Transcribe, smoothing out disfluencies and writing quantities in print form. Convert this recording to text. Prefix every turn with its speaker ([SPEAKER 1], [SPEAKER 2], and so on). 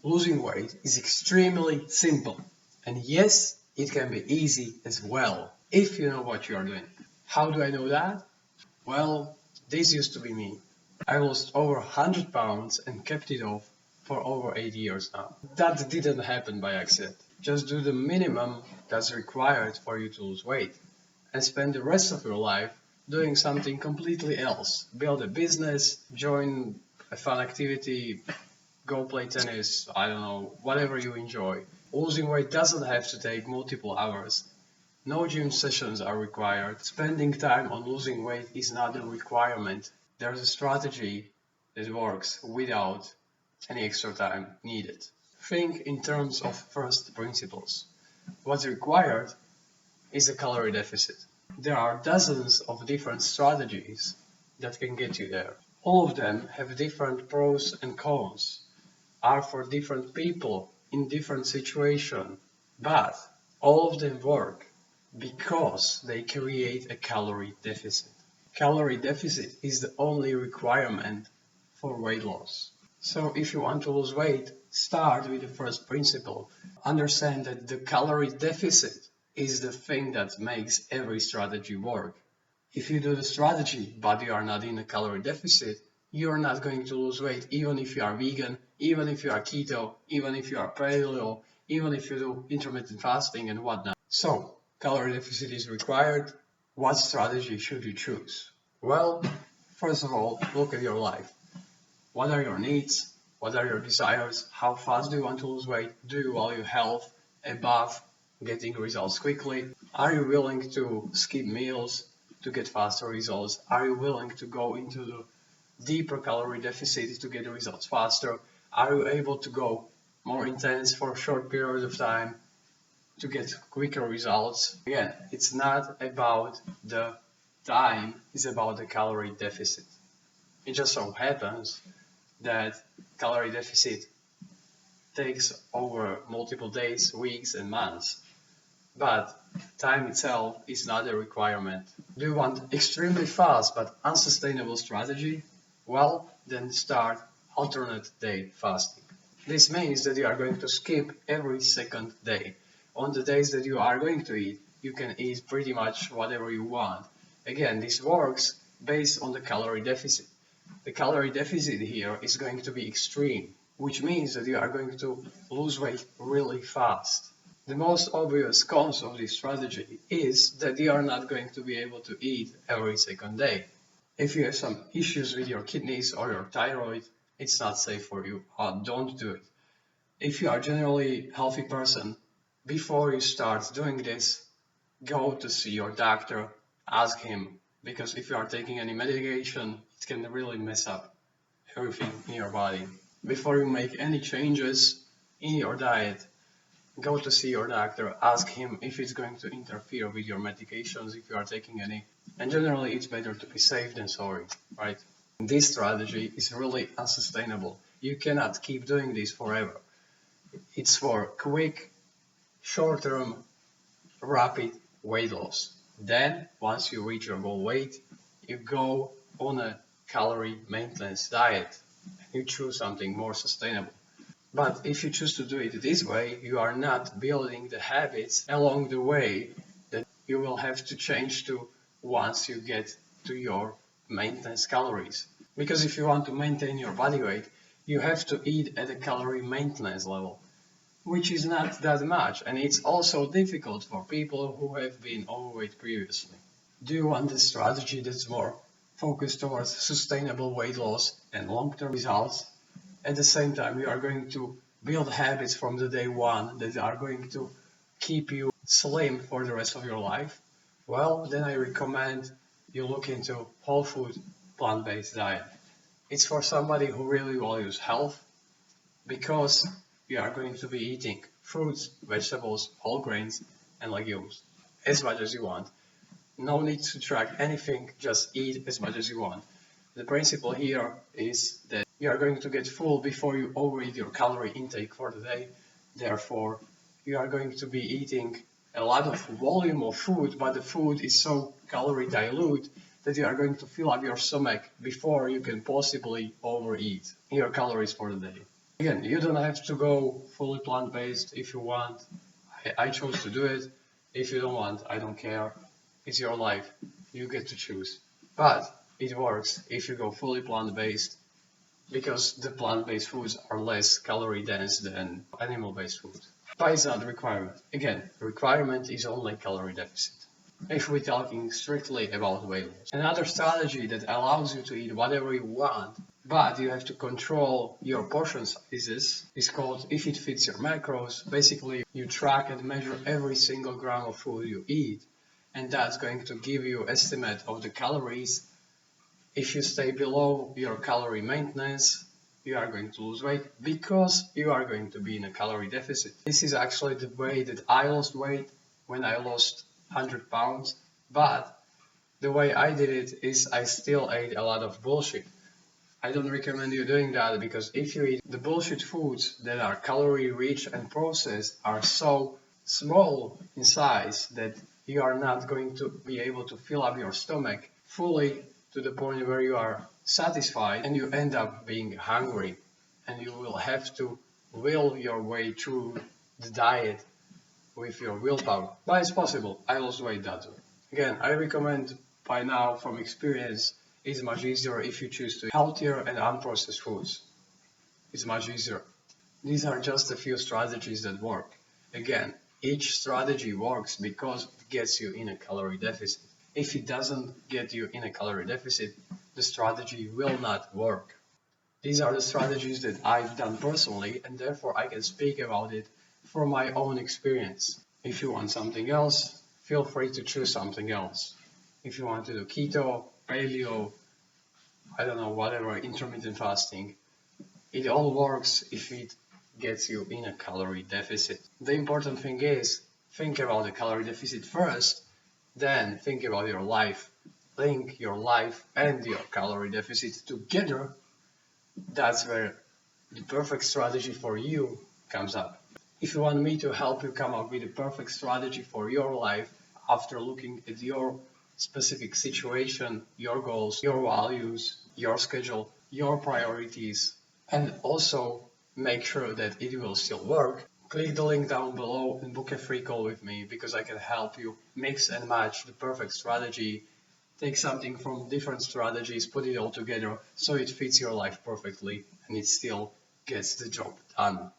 [SPEAKER 1] Losing weight is extremely simple, and yes, it can be easy as well, if you know what you are doing. How do I know that? Well, this used to be me. I lost over 100 pounds and kept it off for over 8 years now. That didn't happen by accident. Just do the minimum that's required for you to lose weight and spend the rest of your life doing something completely else. Build a business, join a fun activity, go play tennis, I don't know, whatever you enjoy. Losing weight doesn't have to take multiple hours. No gym sessions are required. Spending time on losing weight is not a requirement. There's a strategy that works without any extra time needed. Think in terms of first principles. What's required is a calorie deficit. There are dozens of different strategies that can get you there. All of them have different pros and cons, are for different people in different situations, but all of them work because they create a calorie deficit. Calorie deficit is the only requirement for weight loss. So if you want to lose weight, start with the first principle. Understand that the calorie deficit is the thing that makes every strategy work. If you do the strategy but you are not in a calorie deficit, you're not going to lose weight even if you are vegan, even if you are keto, even if you are paleo, even if you do intermittent fasting and whatnot. So, calorie deficit is required. What strategy should you choose? Well, first of all, look at your life. What are your needs? What are your desires? How fast do you want to lose weight? Do you value health above getting results quickly? Are you willing to skip meals to get faster results? Are you willing to go into the deeper calorie deficit to get the results faster? Are you able to go more intense for a short period of time to get quicker results? Again, it's not about the time, it's about the calorie deficit. It just so happens that calorie deficit takes over multiple days, weeks, and months. But time itself is not a requirement. Do you want extremely fast but unsustainable strategy? Well, then start alternate day fasting. This means that you are going to skip every second day. On the days that you are going to eat, you can eat pretty much whatever you want. Again, this works based on the calorie deficit. The calorie deficit here is going to be extreme, which means that you are going to lose weight really fast. The most obvious cons of this strategy is that you are not going to be able to eat every second day. If you have some issues with your kidneys or your thyroid, it's not safe for you. Don't do it. If you are generally a healthy person, before you start doing this, go to see your doctor, ask him, because if you are taking any medication, it can really mess up everything in your body. Before you make any changes in your diet, go to see your doctor, ask him if it's going to interfere with your medications if you are taking any. And generally, it's better to be safe than sorry, right? This strategy is really unsustainable. You cannot keep doing this forever. It's for quick, short-term, rapid weight loss. Then, once you reach your goal weight, you go on a calorie maintenance diet. You choose something more sustainable. But if you choose to do it this way, you are not building the habits along the way that you will have to change to once you get to your maintenance calories. Because if you want to maintain your body weight, you have to eat at a calorie maintenance level, which is not that much, and it's also difficult for people who have been overweight previously. Do you want a strategy that's more focused towards sustainable weight loss and long-term results? At the same time, you are going to build habits from the day one that are going to keep you slim for the rest of your life. Well, then I recommend you look into whole food plant-based diet. It's for somebody who really values health because you are going to be eating fruits, vegetables, whole grains, and legumes as much as you want. No need to track anything, just eat as much as you want. The principle here is that you are going to get full before you overeat your calorie intake for the day. Therefore, you are going to be eating a lot of volume of food, but the food is so calorie dilute that you are going to fill up your stomach before you can possibly overeat your calories for the day. Again, you don't have to go fully plant-based if you want. I chose to do it. If you don't want, I don't care. It's your life. You get to choose. But it works if you go fully plant-based because the plant-based foods are less calorie dense than animal-based foods. But it's not a requirement. Again, the requirement is only calorie deficit. If we're talking strictly about weight loss. Another strategy that allows you to eat whatever you want, but you have to control your portion sizes, is called if it fits your macros. Basically, you track and measure every single gram of food you eat, and that's going to give you estimate of the calories. If you stay below your calorie maintenance, you are going to lose weight because you are going to be in a calorie deficit. This is actually the way that I lost weight when I lost 100 pounds, but the way I did it is I still ate a lot of bullshit. I don't recommend you doing that because if you eat the bullshit foods that are calorie rich and processed are so small in size that you are not going to be able to fill up your stomach fully to the point where you are satisfied and you end up being hungry and you will have to will your way through the diet with your willpower. But it's possible. I lost weight that way. Again, I recommend by now from experience it's much easier if you choose to eat healthier and unprocessed foods. It's much easier. These are just a few strategies that work. Again, each strategy works because it gets you in a calorie deficit. If it doesn't get you in a calorie deficit, the strategy will not work. These are the strategies that I've done personally, and therefore I can speak about it from my own experience. If you want something else, feel free to choose something else. If you want to do keto, paleo, I don't know, whatever, intermittent fasting, it all works if it gets you in a calorie deficit. The important thing is, think about the calorie deficit first, then think about your life. Link your life and your calorie deficit together. That's where the perfect strategy for you comes up. If you want me to help you come up with the perfect strategy for your life after looking at your specific situation, your goals, your values, your schedule, your priorities, and also make sure that it will still work, click the link down below and book a free call with me because I can help you mix and match the perfect strategy, take something from different strategies, put it all together so it fits your life perfectly and it still gets the job done.